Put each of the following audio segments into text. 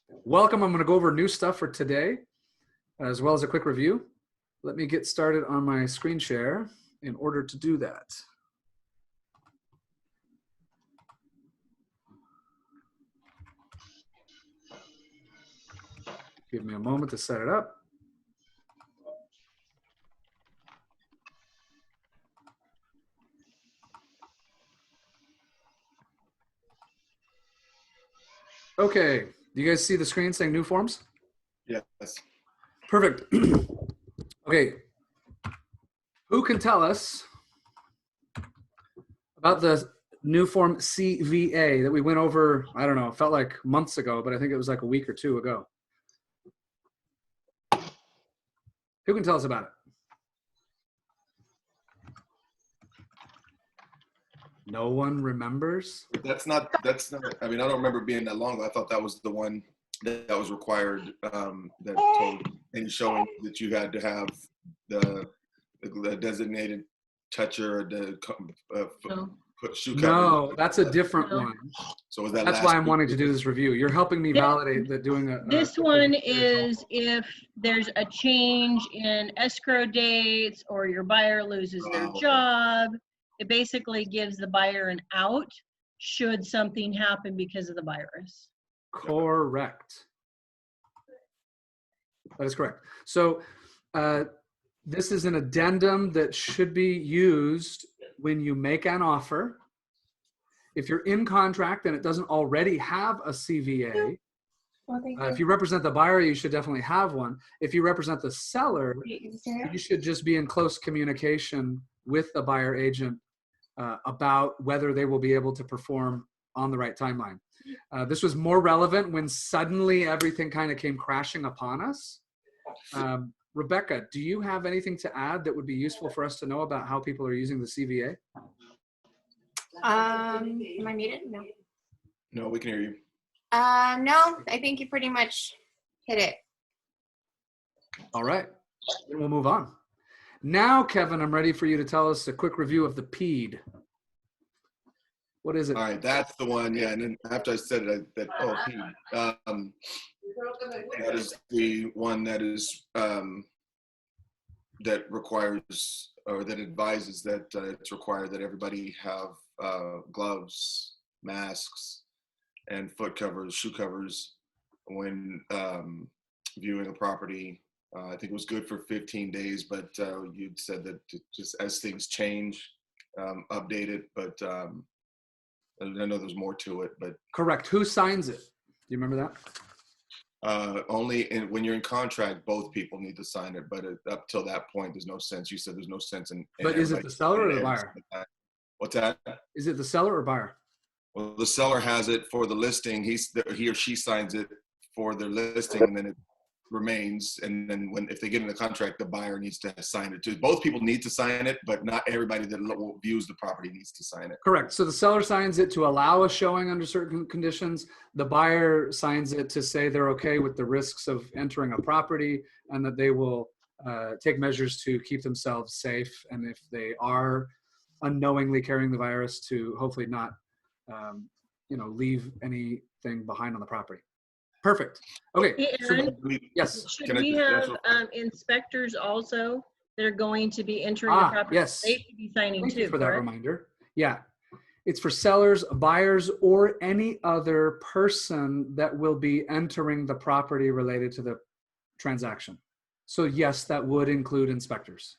Welcome. I'm going to go over new stuff for today, as well as a quick review. Let me get started on my screen share in order to do that. Give me a moment to set it up. Okay, do you guys see the screen saying new forms? Yes. Perfect. Okay, who can tell us about the new form CVA that we went over, I don't know, it felt like months ago, but I think it was like a week or two ago. Who can tell us about it? No one remembers? That's not, I mean, I don't remember being that long ago. I thought that was the one that was required, that told and showing that you had to have the designated toucher, the shoe cover. No, that's a different one. So was that That's why I'm wanting to do this review. You're helping me validate that doing a This one is if there's a change in escrow dates or your buyer loses their job. It basically gives the buyer an out should something happen because of the virus. Correct. That is correct. So this is an addendum that should be used when you make an offer. If you're in contract and it doesn't already have a CVA, if you represent the buyer, you should definitely have one. If you represent the seller, you should just be in close communication with the buyer agent about whether they will be able to perform on the right timeline. This was more relevant when suddenly everything kind of came crashing upon us. Rebecca, do you have anything to add that would be useful for us to know about how people are using the CVA? Am I muted? No. No, we can hear you. No, I think you pretty much hit it. All right, then we'll move on. Now, Kevin, I'm ready for you to tell us a quick review of the PEAD. What is it? All right, that's the one. Yeah, and then after I said it, PEAD. That is the one that is that requires or that advises that it's required that everybody have gloves, masks, and foot covers, shoe covers when viewing a property. I think it was good for 15 days, but you'd said that just as things change, update it. But I know there's more to it. But correct. Who signs it? Do you remember that? Only when you're in contract, both people need to sign it. But up till that point, there's no sense. You said there's no sense in. But is it the seller or the buyer? What's that? Is it the seller or buyer? Well, the seller has it for the listing. He or she signs it for their listing, and then it remains. And then if they get in the contract, the buyer needs to sign it too. Both people need to sign it, but not everybody that views the property needs to sign it. Correct. So the seller signs it to allow a showing under certain conditions. The buyer signs it to say they're okay with the risks of entering a property and that they will take measures to keep themselves safe. And if they are unknowingly carrying the virus, to hopefully not leave anything behind on the property. Perfect. Okay. Hey, Aaron, yes. Should we have inspectors also that are going to be entering the property? Yes. They should be signing Thank too. you for that reminder. Yeah. It's for sellers, buyers, or any other person that will be entering the property related to the transaction. So yes, that would include inspectors.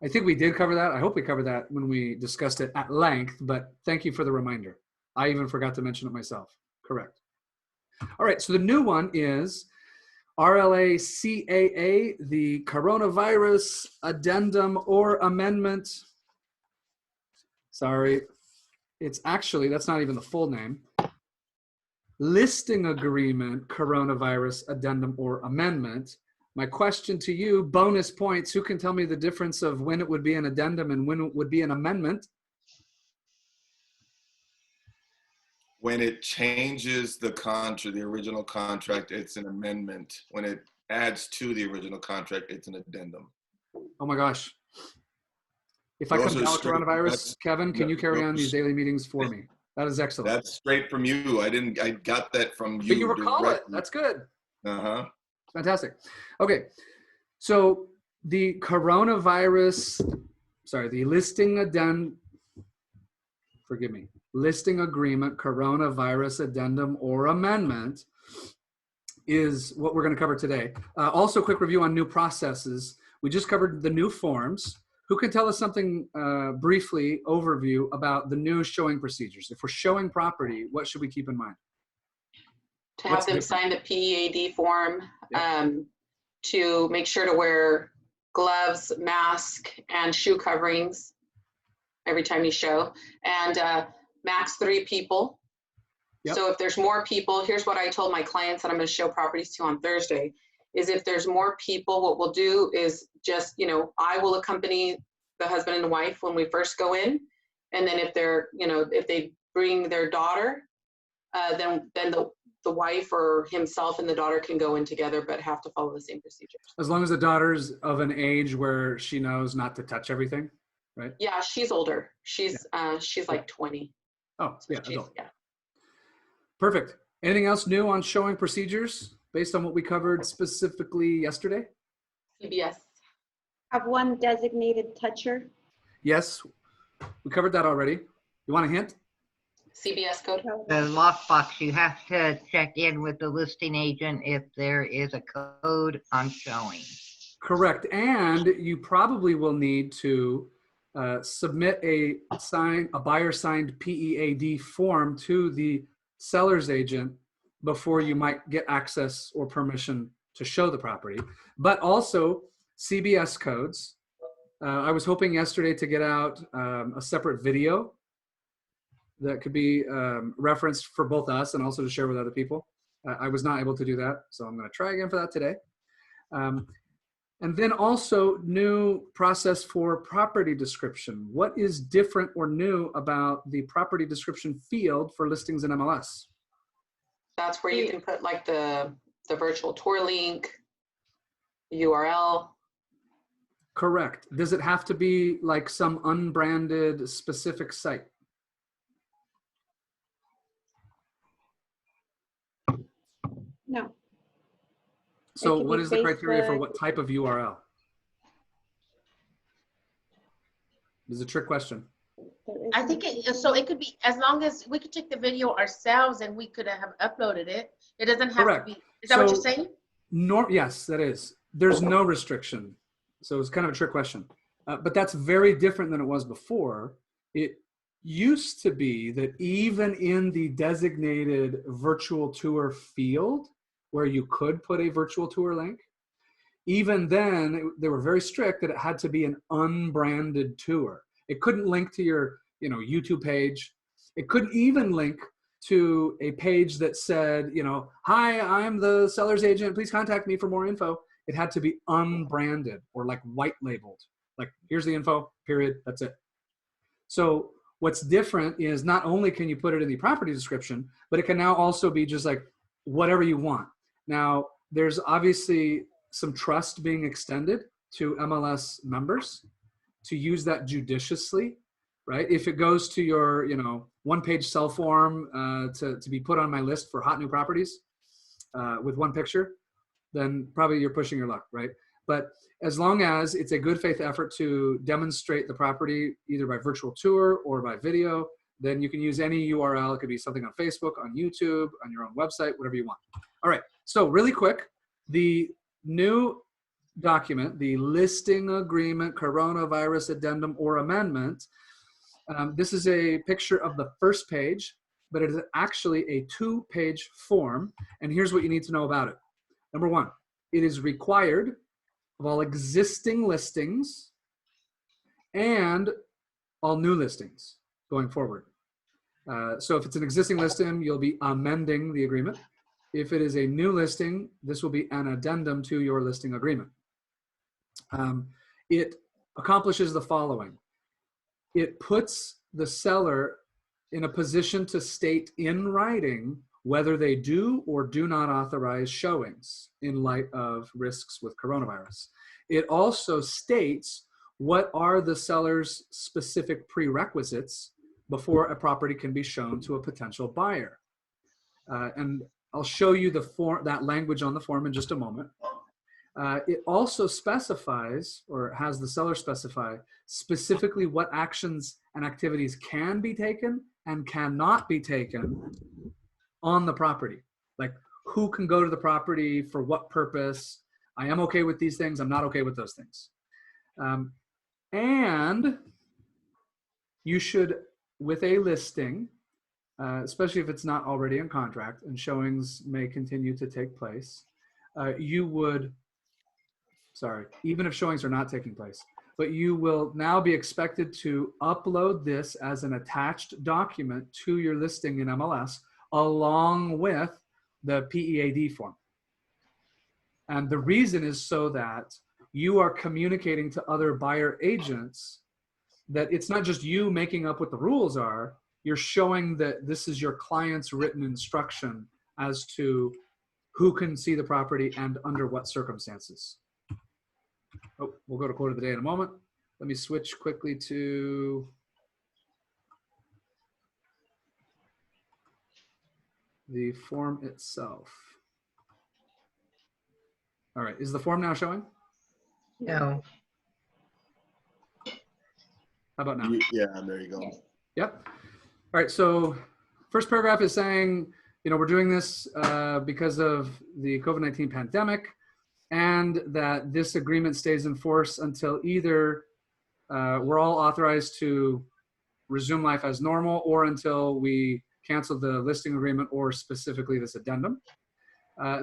I think we did cover that. I hope we covered that when we discussed it at length, but thank you for the reminder. I even forgot to mention it myself. Correct. All right, so the new one is RLA-CAA, the Coronavirus Addendum or Amendment. Sorry, it's actually, that's not even the full name. Listing Agreement Coronavirus Addendum or Amendment. My question to you, bonus points, who can tell me the difference of when it would be an addendum and when it would be an amendment? When it changes the contract, the original contract, it's an amendment. When it adds to the original contract, it's an addendum. Oh my gosh. If I come down with coronavirus, Kevin, can you carry on these daily meetings for me? That is excellent. That's straight from you. I got that from you. But you recall it. directly. That's good. Uh-huh. Fantastic. Okay. So the listing addendum, listing agreement, coronavirus addendum or amendment is what we're going to cover today. Also, quick review on new processes. We just covered the new forms. Who can tell us something briefly, overview about the new showing procedures? If we're showing property, what should we keep in mind? To have them sign the PEAD form, to make sure to wear gloves, mask, and shoe coverings every time you show, and max 3 people. Yep. So if there's more people, here's what I told my clients that I'm going to show properties to on Thursday, is if there's more people, what we'll do is just, I will accompany the husband and the wife when we first go in. And then if they're, if they bring their daughter, then the wife or himself and the daughter can go in together, but have to follow the same procedures. As long as the daughter's of an age where she knows not to touch everything, right? Yeah, she's older. She's like 20. Oh, So yeah, she's, adult. yeah. Perfect. Anything else new on showing procedures based on what we covered specifically yesterday? CBS. Have one designated toucher. Yes, we covered that already. You want a hint? CBS code. The lockbox, you have to check in with the listing agent if there is a code on showing. Correct. And you probably will need to submit a buyer-signed PEAD form to the seller's agent before you might get access or permission to show the property. But also CBS codes. I was hoping yesterday to get out a separate video that could be referenced for both us and also to share with other people. I was not able to do that, so I'm going to try again for that today. And then also new process for property description. What is different or new about the property description field for listings in MLS? That's where you can put like the virtual tour link, URL. Correct. Does it have to be like some unbranded specific site? No. So can what be is the criteria for Facebook. what type of URL? This is a trick question. I think it could be, as long as we could take the video ourselves and we could have uploaded it. It doesn't have Correct. to be. Is that what you're So- saying? Yes, that is. There's no restriction. So it's kind of a trick question. But that's very different than it was before. It used to be that even in the designated virtual tour field where you could put a virtual tour link, even then they were very strict that it had to be an unbranded tour. It couldn't link to your YouTube page. It couldn't even link to a page that said, hi, I'm the seller's agent. Please contact me for more info. It had to be unbranded or like white labeled. Like, here's the info, period, that's it. So what's different is not only can you put it in the property description, but it can now also be just like whatever you want. Now, there's obviously some trust being extended to MLS members to use that judiciously, right? If it goes to your, one-page cell form to be put on my list for hot new properties with one picture, then probably you're pushing your luck, right? But as long as it's a good faith effort to demonstrate the property either by virtual tour or by video, then you can use any URL. It could be something on Facebook, on YouTube, on your own website, whatever you want. All right, so really quick, the new document, the listing agreement, coronavirus addendum or amendment, this is a picture of the first page, but it is actually a 2-page form. And here's what you need to know about it. Number 1, it is required of all existing listings and all new listings going forward. So if it's an existing listing, you'll be amending the agreement. If it is a new listing, this will be an addendum to your listing agreement. It accomplishes the following. It puts the seller in a position to state in writing whether they do or do not authorize showings in light of risks with coronavirus. It also states what are the seller's specific prerequisites before a property can be shown to a potential buyer. And I'll show you that language on the form in just a moment. It also specifies, or has the seller specify, specifically what actions and activities can be taken and cannot be taken on the property. Like who can go to the property for what purpose. I am okay with these things. I'm not okay with those things. And you should, with a listing, especially if it's not already in contract and showings may continue to take place, even if showings are not taking place, but you will now be expected to upload this as an attached document to your listing in MLS along with the PEAD form. And the reason is so that you are communicating to other buyer agents that it's not just you making up what the rules are, you're showing that this is your client's written instruction as to who can see the property and under what circumstances. Oh, we'll go to quote of the day in a moment. Let me switch quickly to the form itself. All right, is the form now showing? No. How about now? Yeah, there you go. Yep. All right, so first paragraph is saying, we're doing this because of the COVID-19 pandemic, and that this agreement stays in force until either we're all authorized to resume life as normal or until we cancel the listing agreement or specifically this addendum.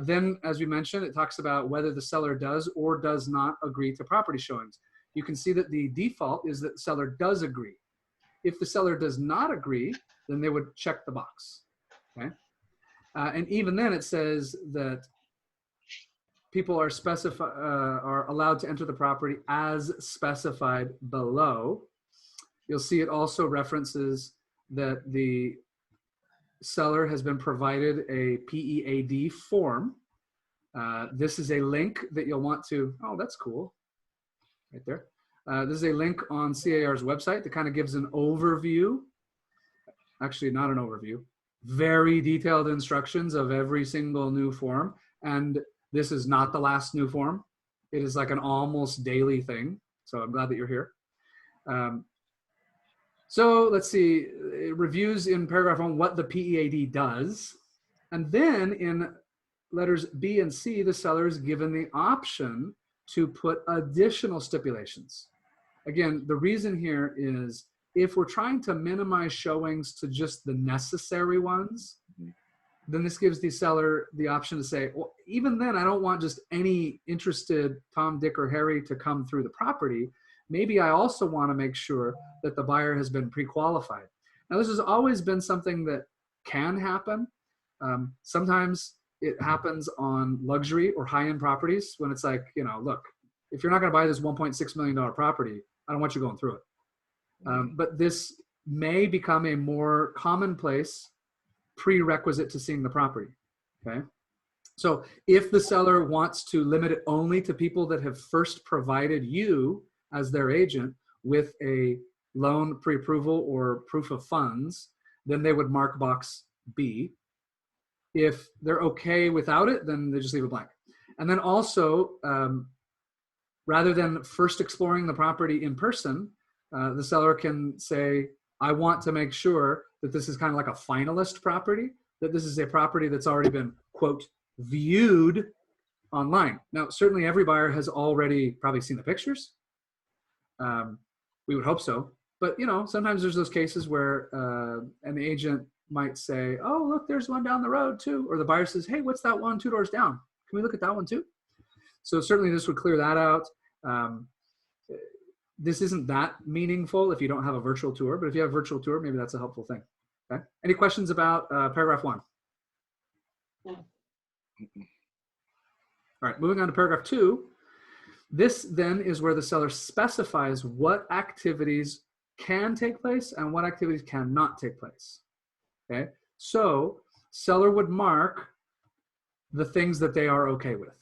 Then, as we mentioned, it talks about whether the seller does or does not agree to property showings. You can see that the default is that the seller does agree. If the seller does not agree, then they would check the box, okay? And even then it says that people are allowed to enter the property as specified below. You'll see it also references that the seller has been provided a PEAD form. This is a link that you'll want to, oh, that's cool, right there. This is a link on CAR's website that kind of gives an overview, actually not an overview, very detailed instructions of every single new form. And this is not the last new form. It is like an almost daily thing. So I'm glad that you're here. So let's see, it reviews in paragraph 1 what the PEAD does. And then in letters B and C, the seller is given the option to put additional stipulations. Again, the reason here is if we're trying to minimize showings to just the necessary ones, then this gives the seller the option to say, well, even then, I don't want just any interested Tom, Dick, or Harry to come through the property. Maybe I also want to make sure that the buyer has been pre-qualified. Now, this has always been something that can happen. Sometimes it happens on luxury or high-end properties when it's like, look, if you're not going to buy this $1.6 million property, I don't want you going through it. But this may become a more commonplace prerequisite to seeing the property, okay? So if the seller wants to limit it only to people that have first provided you as their agent with a loan pre-approval or proof of funds, then they would mark box B. If they're okay without it, then they just leave it blank. And then also, rather than first exploring the property in person, the seller can say, I want to make sure that this is kind of like a finalist property, that this is a property that's already been, quote, viewed online. Now, certainly every buyer has already probably seen the pictures. We would hope so. But, sometimes there's those cases where an agent might say, oh, look, there's one down the road too. Or the buyer says, hey, what's that one 2 doors down? Can we look at that one too? So certainly this would clear that out. This isn't that meaningful if you don't have a virtual tour, but if you have a virtual tour, maybe that's a helpful thing. Okay. Any questions about paragraph 1? No. All right, moving on to paragraph 2. This then is where the seller specifies what activities can take place and what activities cannot take place. Okay, so seller would mark the things that they are okay with.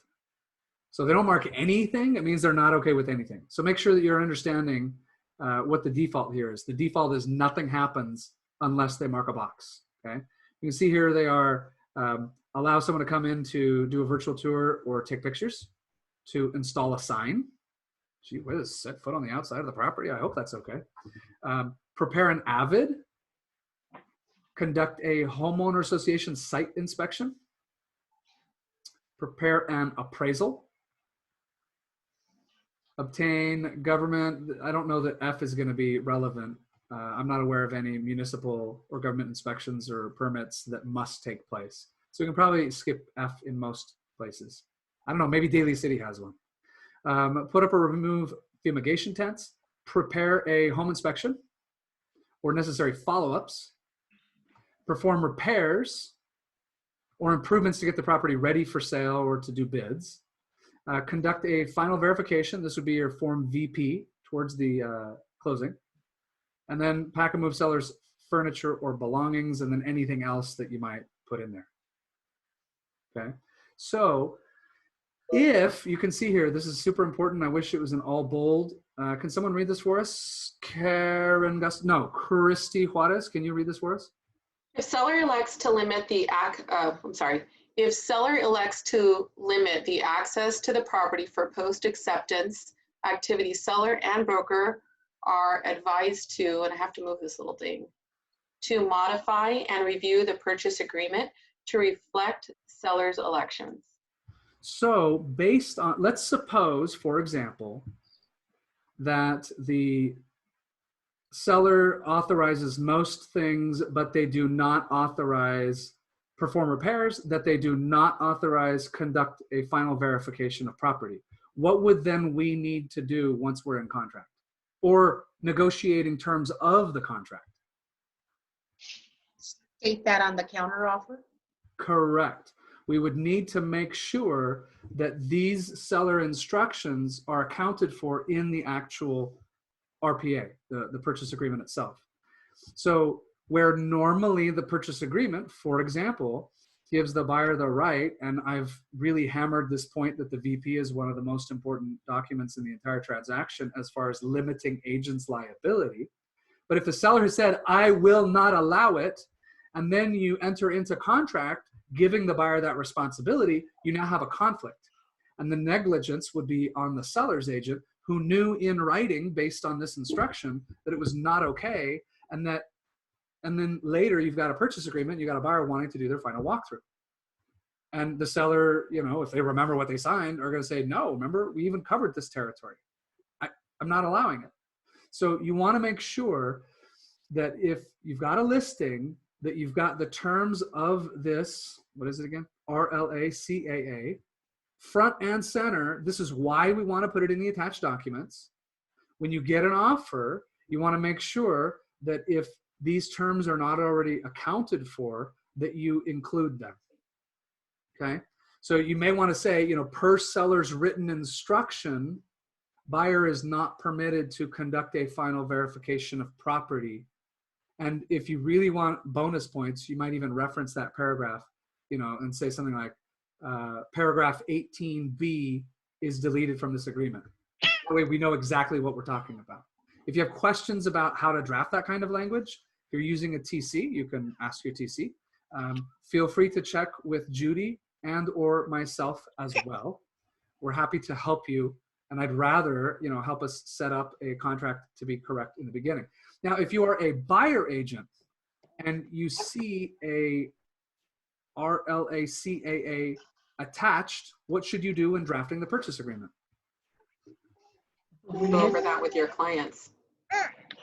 So they don't mark anything, it means they're not okay with anything. So make sure that you're understanding what the default here is. The default is nothing happens unless they mark a box, okay? You can see here they are, allow someone to come in to do a virtual tour or take pictures, to install a sign. Gee whiz, set foot on the outside of the property. I hope that's okay. Prepare an avid, conduct a homeowner association site inspection, prepare an appraisal, obtain government. I don't know that F is going to be relevant. I'm not aware of any municipal or government inspections or permits that must take place. So we can probably skip F in most places. I don't know, maybe Daly City has one. Put up or remove fumigation tents, prepare a home inspection or necessary follow-ups, perform repairs or improvements to get the property ready for sale or to do bids, conduct a final verification. This would be your Form VP towards the closing, and then pack and move seller's furniture or belongings, and then anything else that you might put in there. Okay, so if you can see here, this is super important. I wish it was in all bold. Can someone read this for us? Christy Juarez, can you read this for us? If seller elects to limit the if seller elects to limit the access to the property for post-acceptance activities, seller and broker are advised to, and I have to move this little thing, to modify and review the purchase agreement to reflect seller's elections. So based on, let's suppose, for example, that the seller authorizes most things, but they do not authorize perform repairs, that they do not authorize conduct a final verification of property. What would then we need to do once we're in contract or negotiating terms of the contract? State that on the counter offer? Correct. We would need to make sure that these seller instructions are accounted for in the actual RPA, the purchase agreement itself. So where normally the purchase agreement, for example, gives the buyer the right, and I've really hammered this point that the VP is one of the most important documents in the entire transaction as far as limiting agent's liability. But if the seller has said, I will not allow it, and then you enter into contract giving the buyer that responsibility, you now have a conflict. And the negligence would be on the seller's agent, who knew in writing based on this instruction that it was not okay, and then later you've got a purchase agreement, you got a buyer wanting to do their final walkthrough. And the seller, you know, if they remember what they signed, are going to say, no, remember, we even covered this territory. I'm not allowing it. So you want to make sure that if you've got a listing, that you've got the terms of this, what is it again? RLA-CAA, front and center. This is why we want to put it in the attached documents. When you get an offer, you want to make sure that if these terms are not already accounted for, that you include them. Okay? So you may want to say, you know, per seller's written instruction, buyer is not permitted to conduct a final verification of property. And if you really want bonus points, you might even reference that paragraph, you know, and say something like, paragraph 18B is deleted from this agreement. That way we know exactly what we're talking about. If you have questions about how to draft that kind of language, if you're using a TC, you can ask your TC. Feel free to check with Judy and or myself as well. We're happy to help you, and I'd rather, you know, help us set up a contract to be correct in the beginning. Now, if you are a buyer agent and you see a RLA-CAA attached, what should you do in drafting the purchase agreement? Go over that with your clients.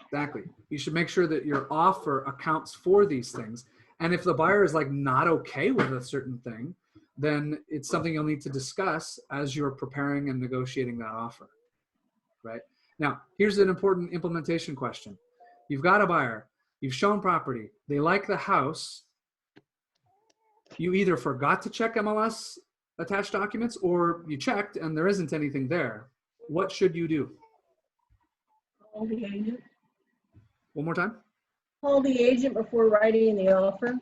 Exactly. You should make sure that your offer accounts for these things. And if the buyer is like not okay with a certain thing, then it's something you'll need to discuss as you're preparing and negotiating that offer, right? Now, here's an important implementation question. You've got a buyer, you've shown property, they like the house, you either forgot to check MLS attached documents or you checked and there isn't anything there. What should you do? Call the agent. One more time. Call the agent before writing the offer.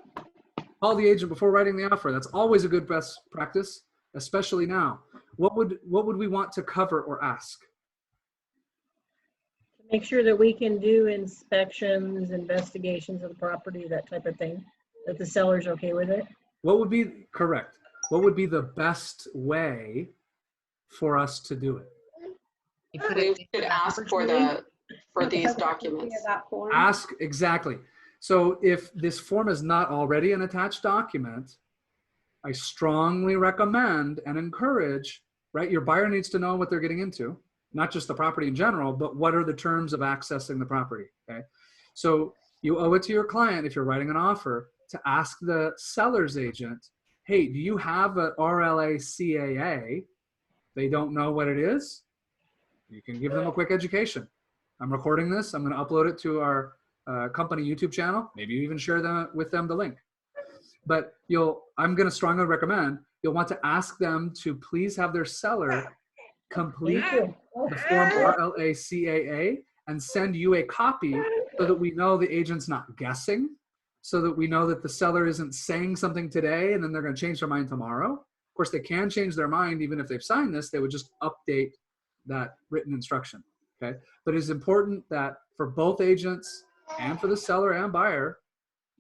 Call the agent before writing the offer. That's always a good best practice, especially now. What would we want to cover or ask? Make sure that we can do inspections, investigations of the property, that type of thing, that the seller's okay with it. What would be correct? What would be the best way for us to do it? You put We it should ask for these documents. That form. Ask, exactly. So if this form is not already an attached document, I strongly recommend and encourage, right? Your buyer needs to know what they're getting into, not just the property in general, but what are the terms of accessing the property, okay? So you owe it to your client, if you're writing an offer, to ask the seller's agent, hey, do you have an RLA-CAA? They don't know what it is. You can give them a quick education. I'm recording this. I'm going to upload it to our company YouTube channel. Maybe you even share with them the link. But I'm going to strongly recommend you'll want to ask them to please have their seller complete the form RLA-CAA and send you a copy so that we know the agent's not guessing, so that we know that the seller isn't saying something today and then they're going to change their mind tomorrow. Of course, they can change their mind even if they've signed this. They would just update that written instruction, okay? But it's important that for both agents and for the seller and buyer,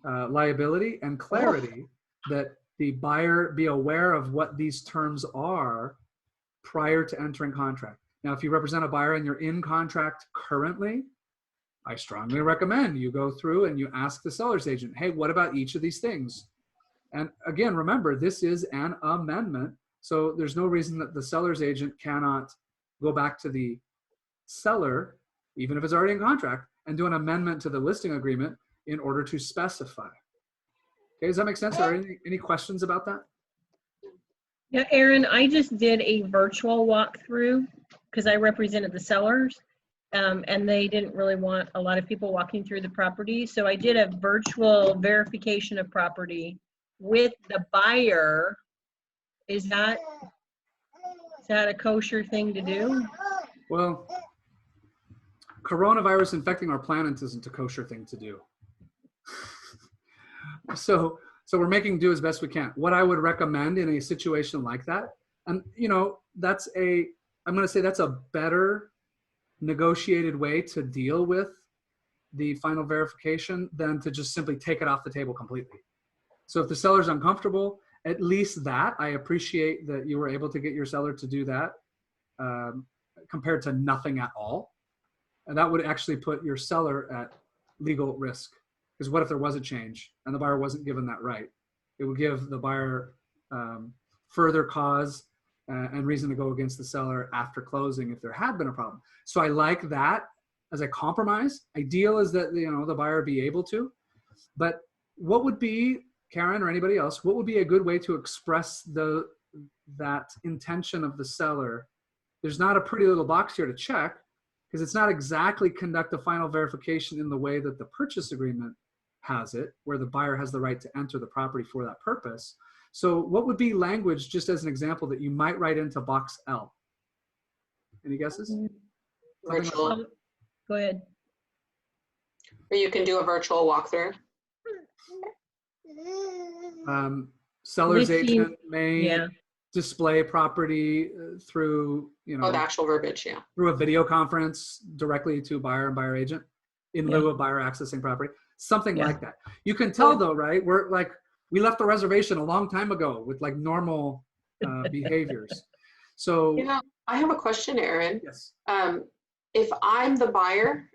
liability and clarity, that the buyer be aware of what these terms are prior to entering contract. Now, if you represent a buyer and you're in contract currently, I strongly recommend you go through and you ask the seller's agent, hey, what about each of these things? And again, remember, this is an amendment, so there's no reason that the seller's agent cannot go back to the seller, even if it's already in contract, and do an amendment to the listing agreement in order to specify. Okay, does that make sense? Are there any questions about that? Yeah, Aaron, I just did a virtual walkthrough because I represented the sellers, and they didn't really want a lot of people walking through the property. So I did a virtual verification of property with the buyer. Is that a kosher thing to do? Well, coronavirus infecting our planet isn't a kosher thing to do. So we're making do as best we can. What I would recommend in a situation like that, and I'm going to say that's a better negotiated way to deal with the final verification than to just simply take it off the table completely. So if the seller's uncomfortable, at least that, I appreciate that you were able to get your seller to do that compared to nothing at all. And that would actually put your seller at legal risk. Because what if there was a change and the buyer wasn't given that right? It would give the buyer further cause and reason to go against the seller after closing if there had been a problem. So I like that as a compromise. Ideal is that the buyer be able to. But what would be, Karen or anybody else, what would be a good way to express that intention of the seller? There's not a pretty little box here to check because it's not exactly conduct a final verification in the way that the purchase agreement has it, where the buyer has the right to enter the property for that purpose. So what would be language, just as an example, that you might write into box L? Any guesses? Virtual. Go ahead. Or you can do a virtual walkthrough. Seller's Listing, agent may display property through, Oh, the actual verbiage, yeah. through a video conference directly to buyer and buyer agent in lieu of buyer accessing property. Something like that. You can tell though, right? We left the reservation a long time ago with like normal behaviors. So I have a question, Aaron. yes. If I'm the buyer,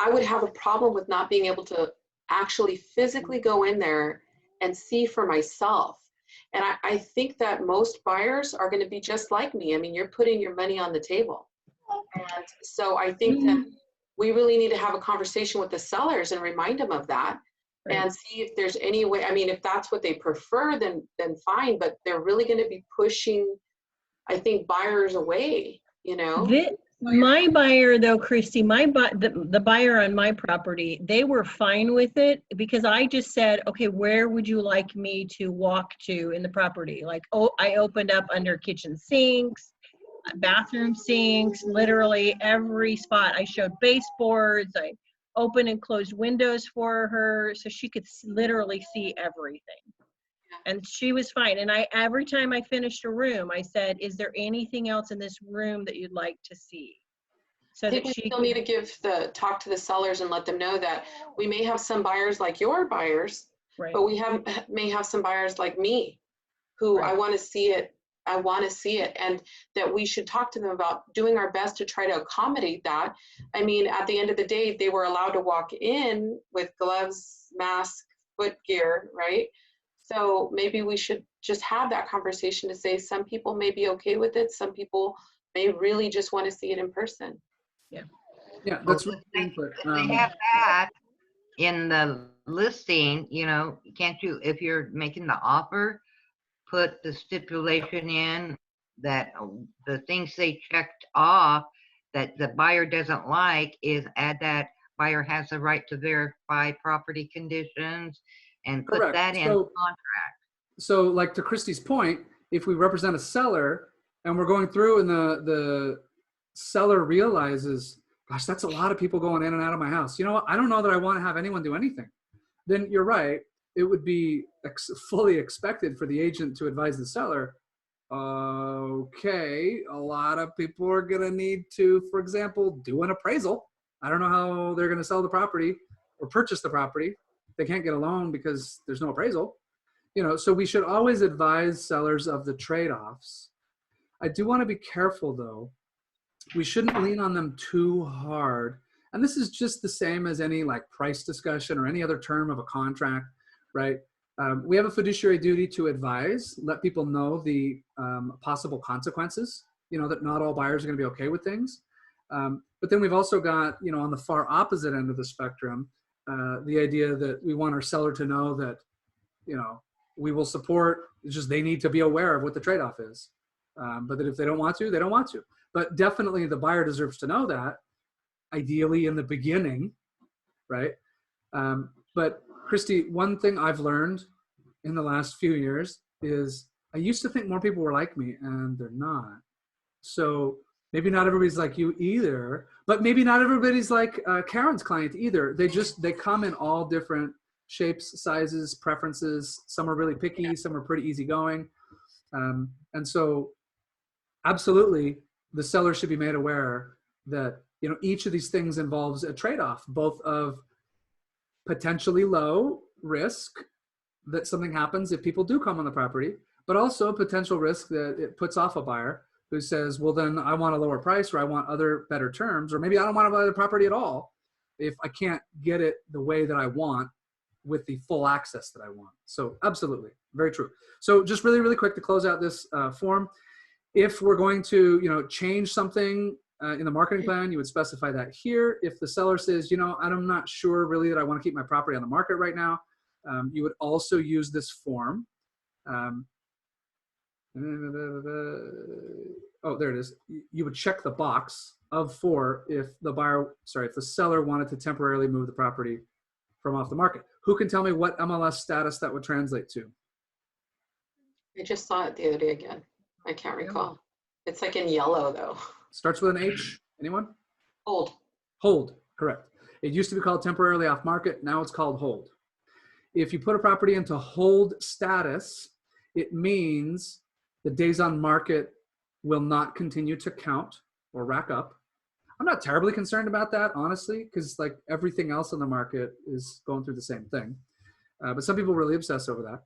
I would have a problem with not being able to actually physically go in there and see for myself. And I think that most buyers are going to be just like me. I mean, you're putting your money on the table. And so I think that we really need to have a conversation with the sellers and remind them of that and see if there's any way. I mean, if that's what they prefer, then fine, but they're really going to be pushing, I think, buyers away, My buyer though, Christy, the buyer on my property, they were fine with it because I just said, okay, where would you like me to walk to in the property? Like, I opened up under kitchen sinks, bathroom sinks, literally every spot. I showed baseboards. I opened and closed windows for her so she could literally see everything. And she was fine. And every time I finished a room, I said, is there anything else in this room that you'd like to see? So I think that we she still can, need to talk to the sellers and let them know that we may have some buyers like your buyers, right, but we may have some buyers like me who I Right. want to see it. I want to see it, and that we should talk to them about doing our best to try to accommodate that. I mean, at the end of the day, they were allowed to walk in with gloves, mask, foot gear, right? So maybe we should just have that conversation to say some people may be okay with it. Some people may really just want to see it in person. Yeah, Well, that's really good input. if they have that in the listing, can't you, if you're making the offer, put the stipulation in that the things they checked off that the buyer doesn't like is add that buyer has the right to verify property conditions and put Correct. that in So- contract. So like to Christy's point, if we represent a seller and we're going through and the seller realizes, gosh, that's a lot of people going in and out of my house. You know what? I don't know that I want to have anyone do anything. Then you're right. It would be fully expected for the agent to advise the seller, okay, a lot of people are going to need to, for example, do an appraisal. I don't know how they're going to sell the property or purchase the property. They can't get a loan because there's no appraisal. So we should always advise sellers of the trade-offs. I do want to be careful though. We shouldn't lean on them too hard. And this is just the same as any like price discussion or any other term of a contract, right? We have a fiduciary duty to advise, let people know the possible consequences, that not all buyers are going to be okay with things. But then we've also got, on the far opposite end of the spectrum, the idea that we want our seller to know that, we will support, it's just they need to be aware of what the trade-off is. But that if they don't want to, they don't want to. But definitely the buyer deserves to know that, ideally in the beginning, right? But Christy, one thing I've learned in the last few years is I used to think more people were like me, and they're not. So maybe not everybody's like you either, but maybe not everybody's like Karen's client either. They come in all different shapes, sizes, preferences. Some are really picky, some are pretty easygoing. And so absolutely the seller should be made aware that, each of these things involves a trade-off, both of potentially low risk that something happens if people do come on the property, but also potential risk that it puts off a buyer who says, well, then I want a lower price, or I want other better terms, or maybe I don't want to buy the property at all if I can't get it the way that I want with the full access that I want. So absolutely, very true. So just really, really quick to close out this form. If we're going to, change something in the marketing plan, you would specify that here. If the seller says, I'm not sure really that I want to keep my property on the market right now, you would also use this form. Oh, there it is. You would check the box of 4 if the seller wanted to temporarily move the property from off the market. Who can tell me what MLS status that would translate to? I just saw it the other day again. I can't recall. It's like in yellow though. Starts with an H. Anyone? Hold. Hold, correct. It used to be called temporarily off market. Now it's called hold. If you put a property into hold status, it means the days on market will not continue to count or rack up. I'm not terribly concerned about that, honestly, because like everything else on the market is going through the same thing. But some people really obsess over that.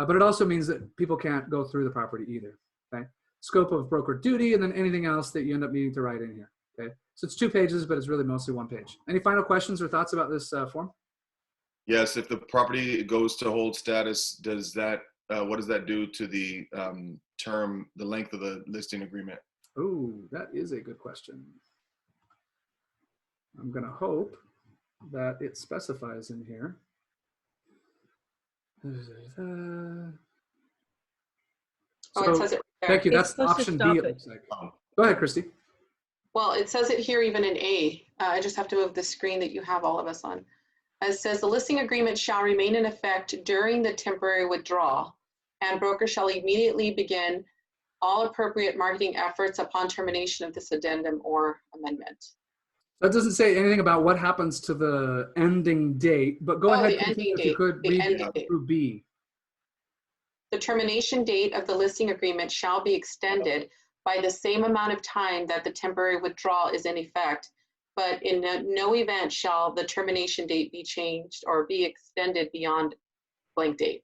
But it also means that people can't go through the property either. Okay. Scope of broker duty, and then anything else that you end up needing to write in here. Okay. So it's 2 pages, but it's really mostly 1 page. Any final questions or thoughts about this form? Yes, if the property goes to hold status, does that what does that do to the term, the length of the listing agreement? Oh, that is a good question. I'm going to hope that it specifies in here. Oh, it says it there. Thank you. That's supposed to option B, stop it it. looks like. Go ahead, Christy. Well, it says it here even in A. I just have to move the screen that you have all of us on. It says the listing agreement shall remain in effect during the temporary withdrawal, and broker shall immediately begin all appropriate marketing efforts upon termination of this addendum or amendment. That doesn't say anything about what happens to the ending date, but go ahead, the continue ending if you date, could the read ending date. through B. The termination date of the listing agreement shall be extended by the same amount of time that the temporary withdrawal is in effect, but in no event shall the termination date be changed or be extended beyond blank date.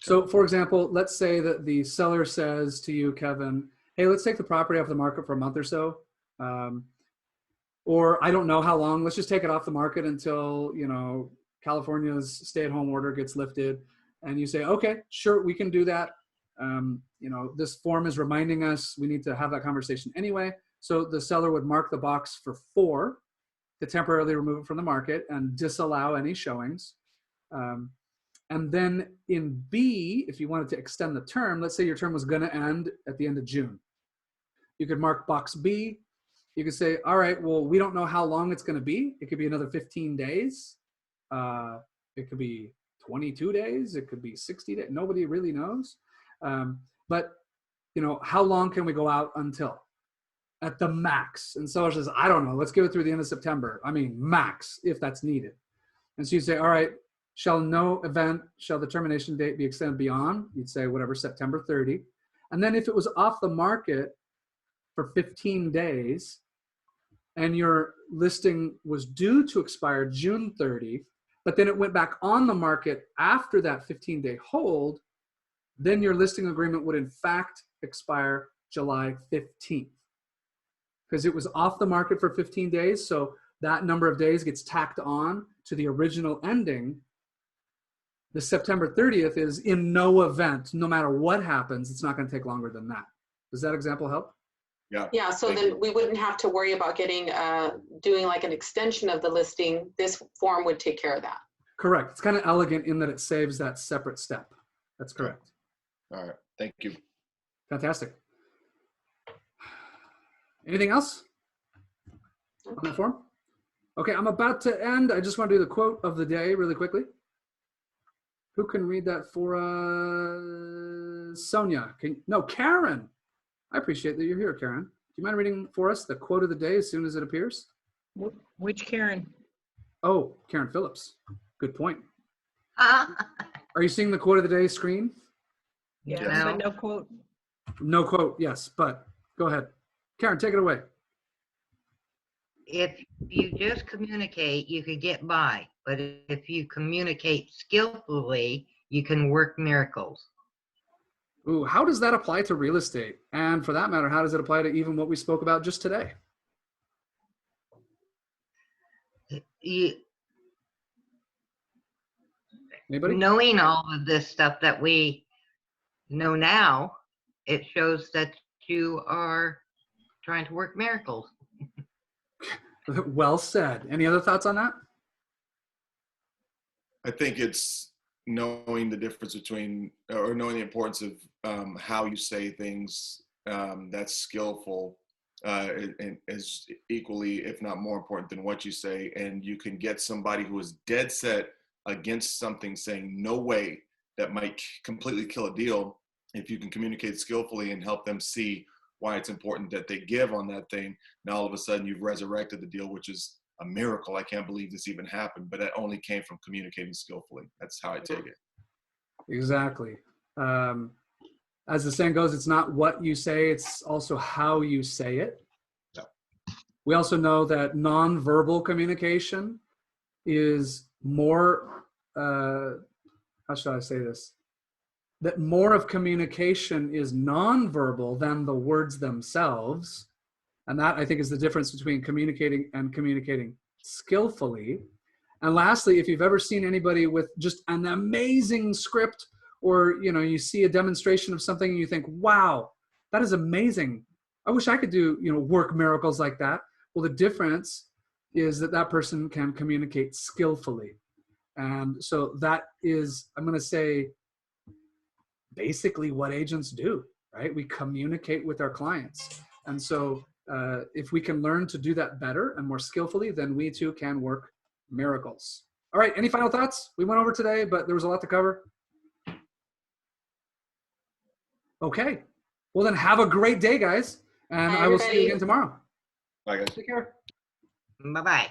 So for example, let's say that the seller says to you, Kevin, hey, let's take the property off the market for a month or so. Or I don't know how long, let's just take it off the market until, you know, California's stay-at-home order gets lifted. And you say, okay, sure, we can do that. You know, this form is reminding us we need to have that conversation anyway. So the seller would mark the box for 4 to temporarily remove it from the market and disallow any showings. And then in B, if you wanted to extend the term, let's say your term was going to end at the end of June. You could mark box B. You could say, all right, well, we don't know how long it's going to be. It could be another 15 days. It could be 22 days. It could be 60 days. Nobody really knows. But, you know, how long can we go out until? At the max. And seller says, I don't know. Let's give it through the end of September. I mean, max, if that's needed. And so you say, all right, shall the termination date be extended beyond? You'd say whatever, September 30. And then if it was off the market for 15 days and your listing was due to expire June 30, but then it went back on the market after that 15-day hold, then your listing agreement would in fact expire July 15th. Because it was off the market for 15 days, so that number of days gets tacked on to the original ending. The September 30th is in no event, no matter what happens, it's not going to take longer than that. Does that example help? Yeah. Yeah, so then we wouldn't have to worry about getting, doing like an extension of the listing. This form would take care of that. Correct. It's kind of elegant in that it saves that separate step. That's correct. All right. Thank you. Fantastic. Anything else on that form? Okay, I'm about to end. I just want to do the quote of the day really quickly. Who can read that for us? Sonia. No, Karen. I appreciate that you're here, Karen. Do you mind reading for us the quote of the day as soon as it appears? Which Karen? Oh, Karen Phillips. Good point. Ah, Are you seeing the quote of the day screen? Yeah, Yes. but no quote. No quote, yes, but go ahead. Karen, take it away. if you just communicate, you could get by. But if you communicate skillfully, you can work miracles. Ooh, how does that apply to real estate? And for that matter, how does it apply to even what we spoke about just today? Anybody? Knowing all of this stuff that we know now, it shows that you are trying to work miracles. Well said. Any other thoughts on that? I think it's knowing the difference between, or knowing the importance of how you say things that's skillful and is equally, if not more important than what you say. And you can get somebody who is dead set against something, saying no way, that might completely kill a deal. If you can communicate skillfully and help them see why it's important that they give on that thing, now all of a sudden you've resurrected the deal, which is a miracle. I can't believe this even happened, but that only came from communicating skillfully. That's how I take it. Exactly. As the saying goes, it's not what you say, it's also how you say it. Yeah. We also know that nonverbal communication is more, how should I say this? That more of communication is nonverbal than the words themselves. And that, I think, is the difference between communicating and communicating skillfully. And lastly, if you've ever seen anybody with just an amazing script, or you see a demonstration of something and you think, wow, that is amazing. I wish I could do work miracles like that. Well, the difference is that that person can communicate skillfully. And so that is, I'm going to say, basically what agents do, right? We communicate with our clients. And so if we can learn to do that better and more skillfully, then we too can work miracles. All right, any final thoughts? We went over today, but there was a lot to cover. Okay, well then have a great day, guys. And Bye, I will see you everybody. again tomorrow. Bye, guys. Take care. Bye-bye.